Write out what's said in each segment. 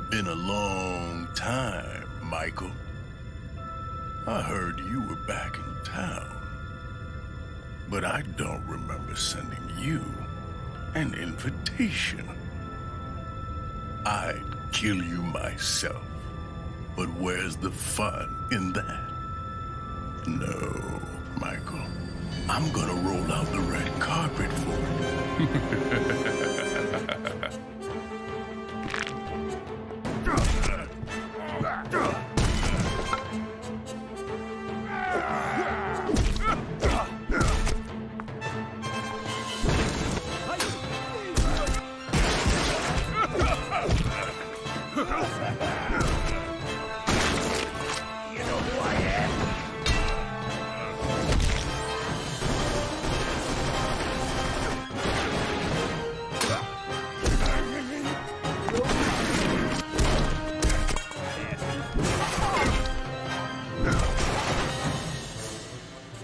Been a long time, Michael. I heard you were back in town. But I don't remember sending you an invitation. I'd kill you myself. But where's the fun in that? No, Michael. I'm gonna roll out the red carpet for you.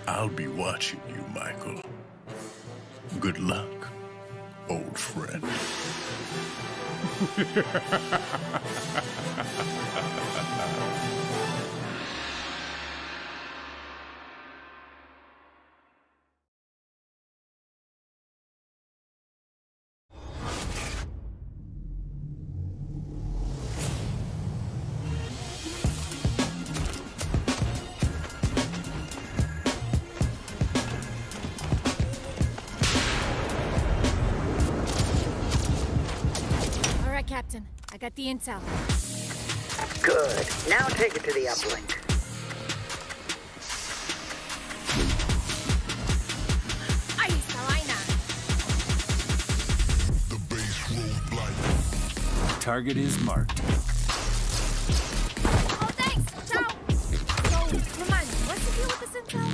I'll be watching you, Michael. Good luck, old friend. Captain, I got the intel. Good. Now take it to the uplink. Ahí está vaina. The base roadblock. Target is marked. Oh, thanks. Ciao. So, remind me, what's the deal with this intel?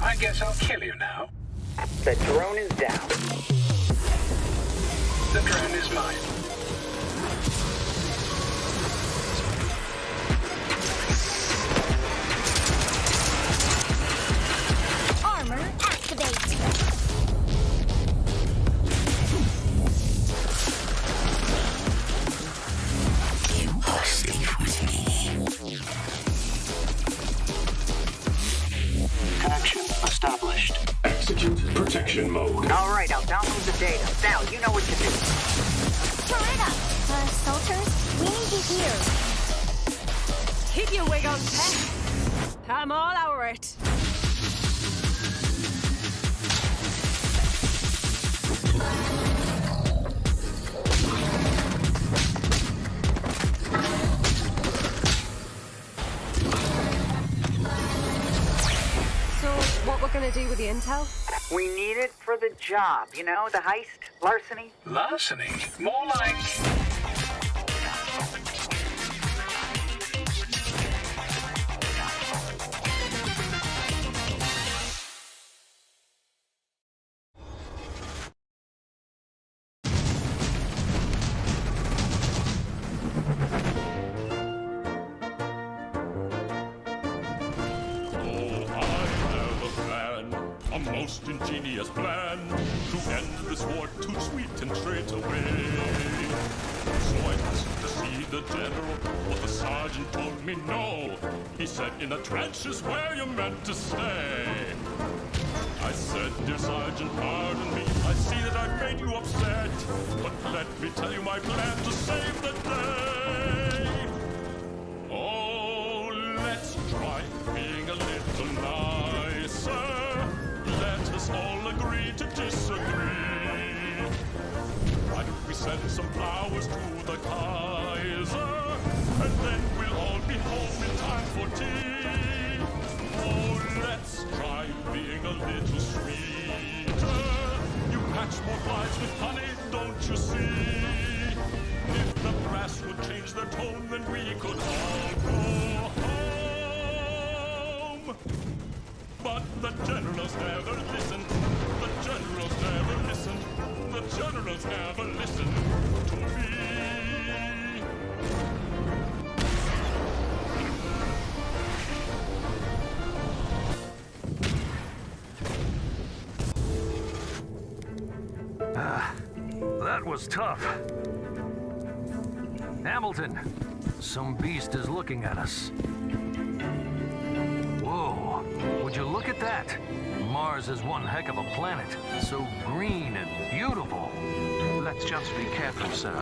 I guess I'll kill you now. The drone is down. The drone is mine. Armor activate. You are safe with me. Connection established. Execute protection mode. All right, I'll download the data. Now, you know what to do. Toretta, soldiers, we need you here. Keep your wig on, pet. I'm all over it. So, what we're gonna do with the intel? We need it for the job. You know, the heist, larceny. Larceny? More like... A most ingenious plan to end this war too sweet and straight away. So I asked to see the general, but the sergeant told me no. He said in the trenches where you're meant to stay. I said, dear sergeant, pardon me, I see that I've made you upset, but let me tell you my plan to save the day. Oh, let's try being a little nicer. Let us all agree to disagree. Why don't we send some flowers to the Kaiser, and then we'll all be home in time for tea. Oh, let's try being a little sweeter. You catch more flies with honey, don't you see? If the brass would change their tone, then we could all go home. But the generals never listened. The generals never listened. The generals never listened to me. That was tough. Hamilton, some beast is looking at us. Whoa, would you look at that? Mars is one heck of a planet. So green and beautiful. Let's just be careful, sir.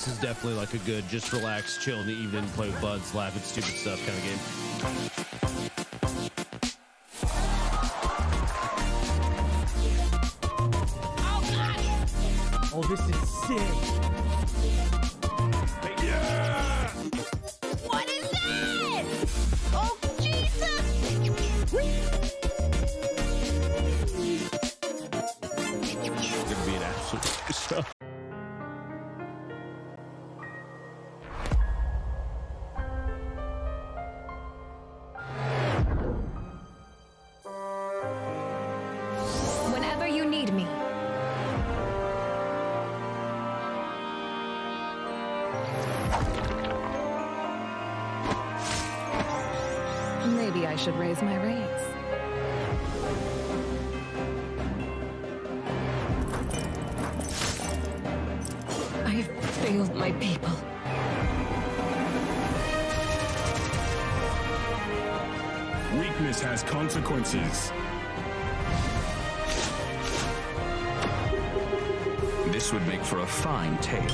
This is definitely like a good, just relax, chill in the evening, play with buds, laugh at stupid stuff kind of game. Oh, this is sick. Yeah! What is that? Oh, Jesus! It's gonna be an absolute stuff. Whenever you need me. Maybe I should raise my rates. I've failed my people. Weakness has consequences. This would make for a fine tale.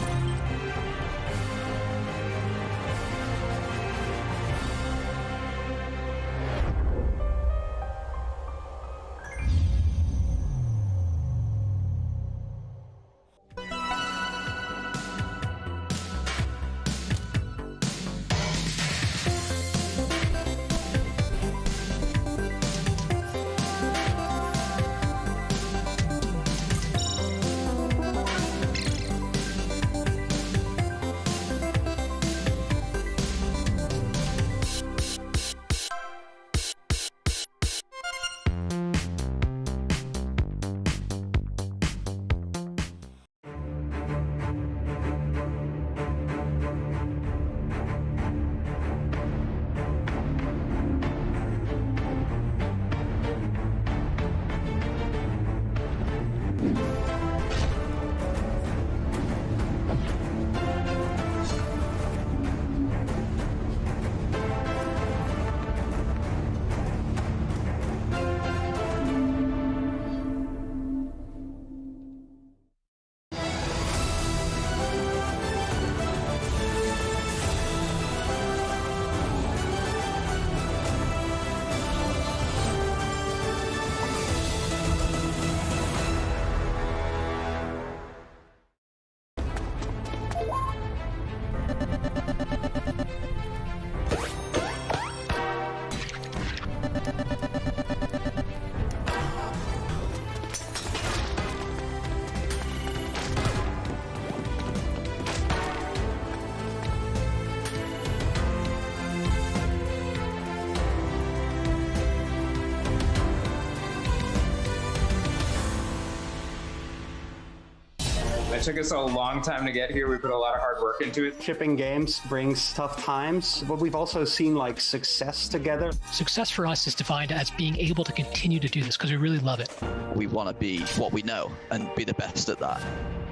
It took us a long time to get here. We put a lot of hard work into it. Shipping games brings tough times, but we've also seen like success together. Success for us is defined as being able to continue to do this because we really love it. We want to be what we know and be the best at that.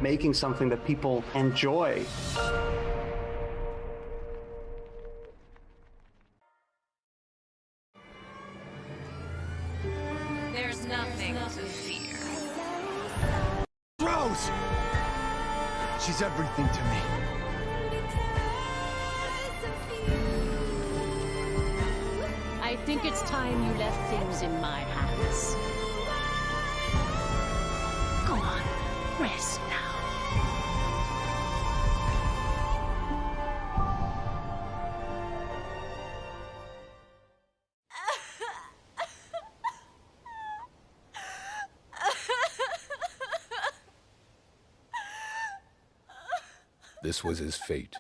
Making something that people enjoy. There's nothing to fear. Rose! She's everything to me. I think it's time you left things in my hands. Go on, rest now. This was his fate.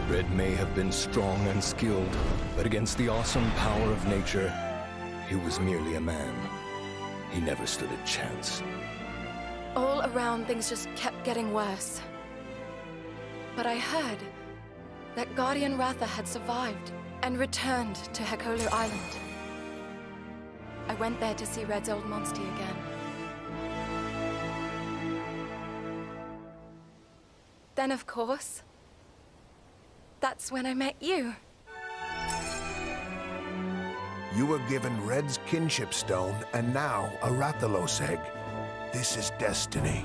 Red may have been strong and skilled, but against the awesome power of nature, he was merely a man. He never stood a chance. All around, things just kept getting worse. But I heard that Guardian Ratha had survived and returned to Hekolu Island. I went there to see Red's old monster again. Then, of course, that's when I met you. You were given Red's kinship stone, and now a Rathalos egg. This is destiny.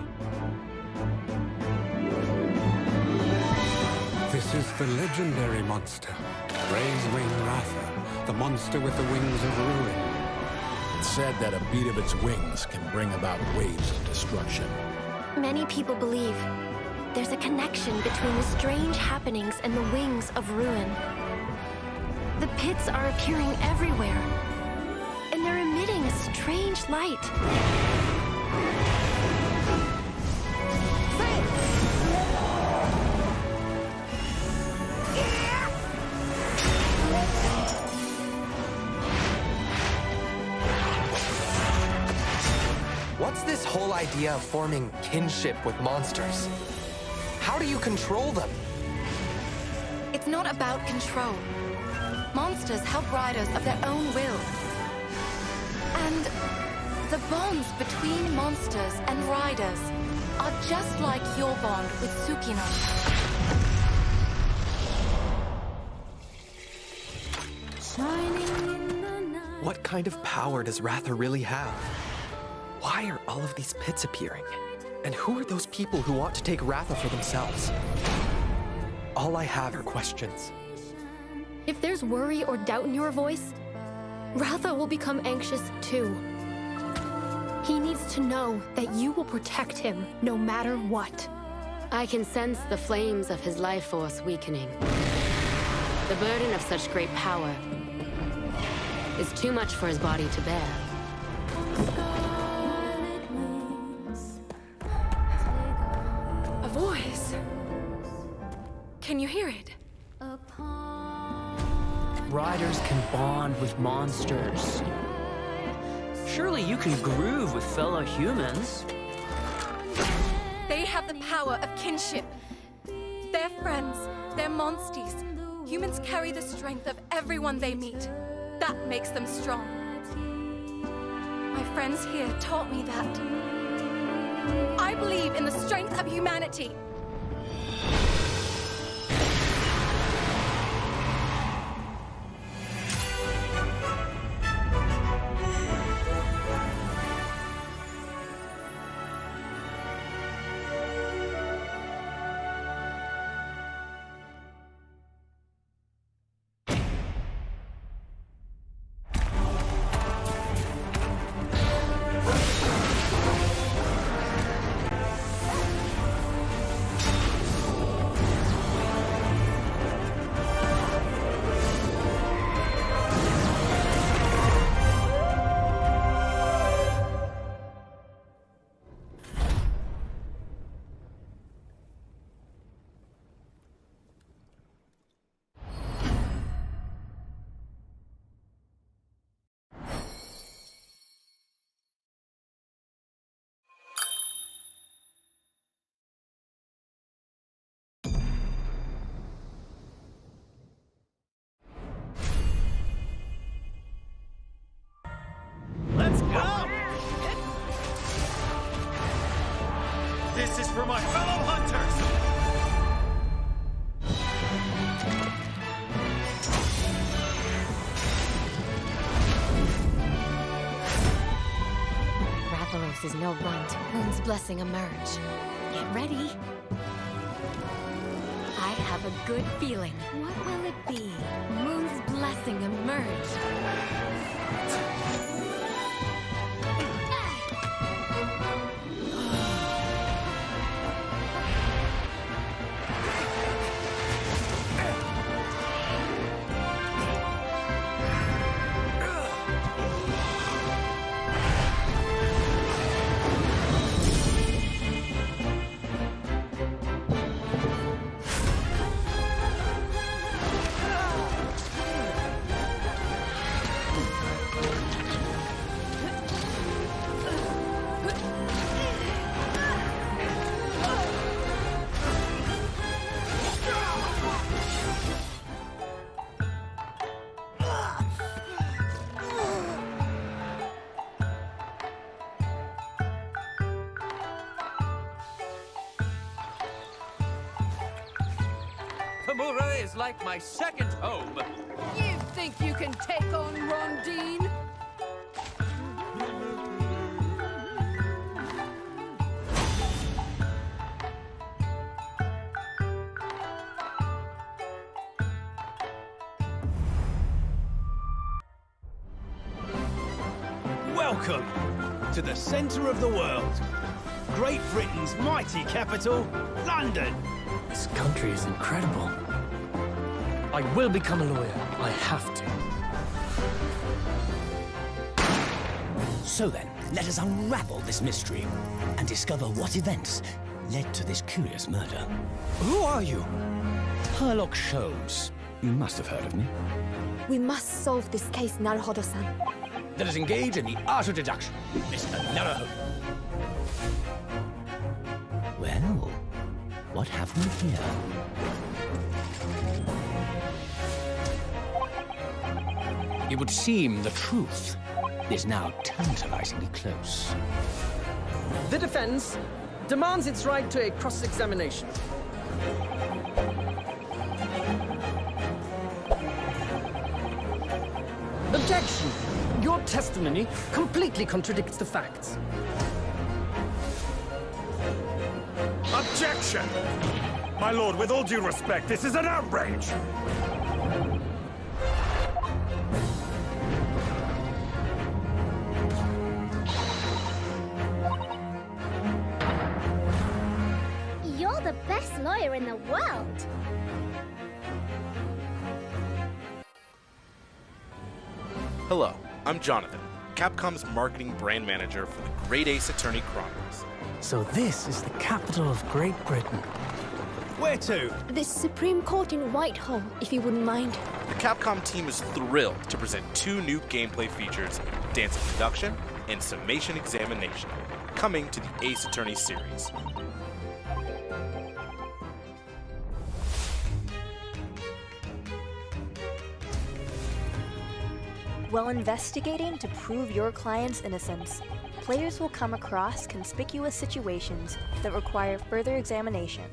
This is the legendary monster, Wing Ratha, the monster with the wings of ruin. It's said that a beat of its wings can bring about waves of destruction. Many people believe there's a connection between the strange happenings and the wings of ruin. The pits are appearing everywhere, and they're emitting a strange light. What's this whole idea of forming kinship with monsters? How do you control them? It's not about control. Monsters help riders of their own will. And the bonds between monsters and riders are just like your bond with Tsukino. What kind of power does Ratha really have? Why are all of these pits appearing? And who are those people who want to take Ratha for themselves? All I have are questions. If there's worry or doubt in your voice, Ratha will become anxious too. He needs to know that you will protect him no matter what. I can sense the flames of his life force weakening. The burden of such great power is too much for his body to bear. A voice. Can you hear it? Riders can bond with monsters. Surely you can groove with fellow humans. They have the power of kinship. They're friends. They're monsties. Humans carry the strength of everyone they meet. That makes them strong. My friends here taught me that. I believe in the strength of humanity. This is for my fellow hunters! Rathalos is no runt. Moon's blessing emerge. Get ready. I have a good feeling. What will it be? Moon's blessing emerge. Kamura is like my second home. You think you can take on Rondine? Welcome to the centre of the world. Great Britain's mighty capital, London. This country is incredible. I will become a lawyer. I have to. So then, let us unravel this mystery and discover what events led to this curious murder. Who are you? Herlock Shows. You must have heard of me. We must solve this case, Naruhodo-san. Let us engage in the art of deduction, Mr. Naruhodo. Well, what have we here? It would seem the truth is now tantalizingly close. The defense demands its right to a cross-examination. Objection! Your testimony completely contradicts the facts. Objection! My lord, with all due respect, this is an outrage! You're the best lawyer in the world. Hello, I'm Jonathan, Capcom's marketing brand manager for the Great Attorney Chronicles. So this is the capital of Great Britain. Where to? The Supreme Court in Whitehall, if you wouldn't mind. The Capcom team is thrilled to present 2 new gameplay features, Dance of Deduction and Summation Examination, coming to the Ace Attorney series. While investigating to prove your client's innocence, players will come across conspicuous situations that require further examination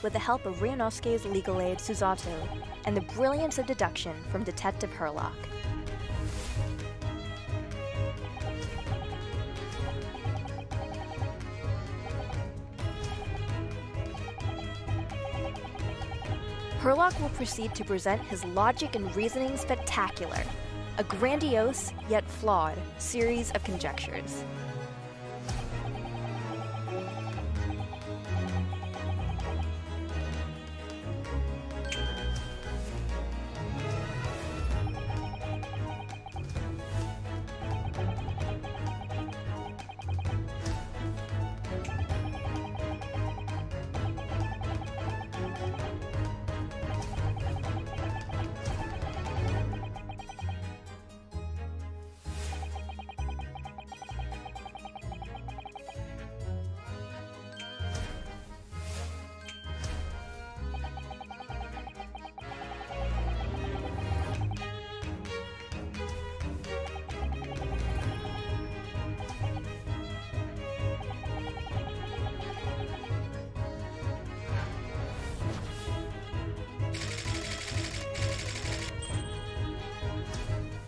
with the help of Ryunosuke's legal aid Susato and the brilliance of deduction from Detective Herlock. Herlock will proceed to present his logic and reasoning spectacular, a grandiose yet flawed series of conjectures.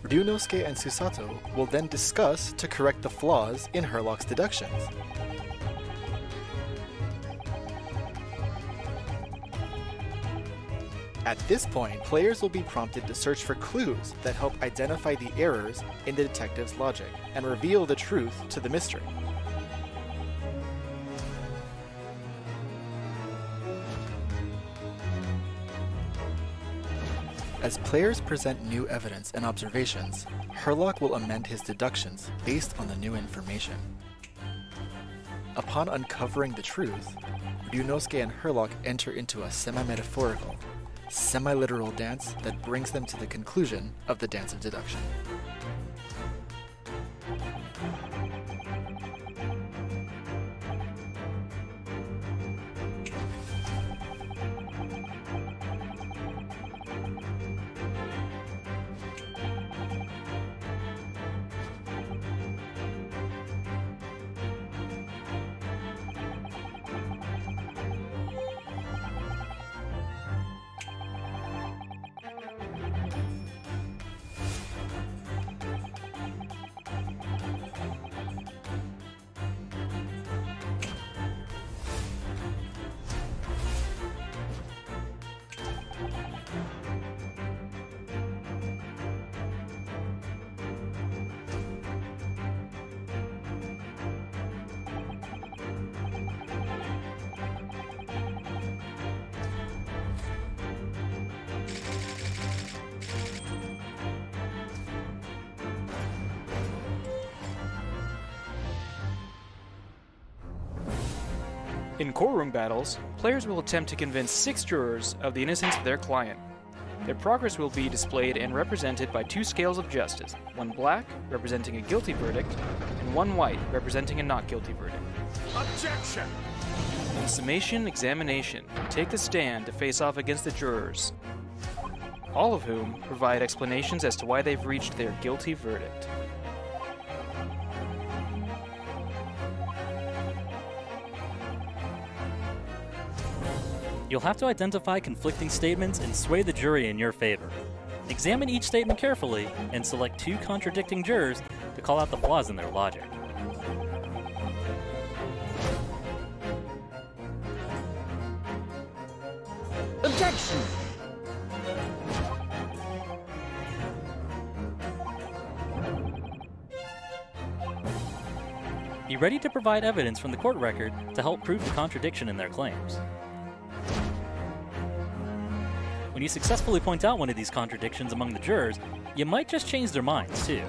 Ryunosuke and Susato will then discuss to correct the flaws in Herlock's deductions. At this point, players will be prompted to search for clues that help identify the errors in the detective's logic and reveal the truth to the mystery. As players present new evidence and observations, Herlock will amend his deductions based on the new information. Upon uncovering the truth, Ryunosuke and Herlock enter into a semi-metaphorical, semi-literal dance that brings them to the conclusion of the dance of deduction. In courtroom battles, players will attempt to convince 6 jurors of the innocence of their client. Their progress will be displayed and represented by 2 scales of justice, one black, representing a guilty verdict, and one white, representing a not guilty verdict. Objection! In summation examination, take the stand to face off against the jurors, all of whom provide explanations as to why they've reached their guilty verdict. You'll have to identify conflicting statements and sway the jury in your favor. Examine each statement carefully and select 2 contradicting jurors to call out the flaws in their logic. Objection! Be ready to provide evidence from the court record to help prove the contradiction in their claims. When you successfully point out one of these contradictions among the jurors, you might just change their minds, too.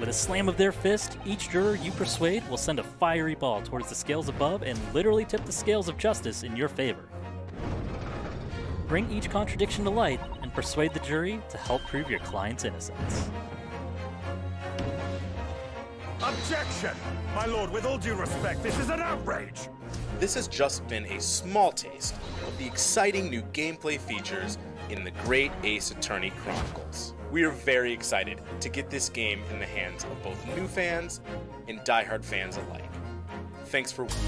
With a slam of their fist, each juror you persuade will send a fiery ball towards the scales above and literally tip the scales of justice in your favor. Bring each contradiction to light and persuade the jury to help prove your client's innocence. Objection! My lord, with all due respect, this is an outrage! This has just been a small taste of the exciting new gameplay features in the Great Attorney Chronicles. We are very excited to get this game in the hands of both new fans and diehard fans alike. Thanks for watching.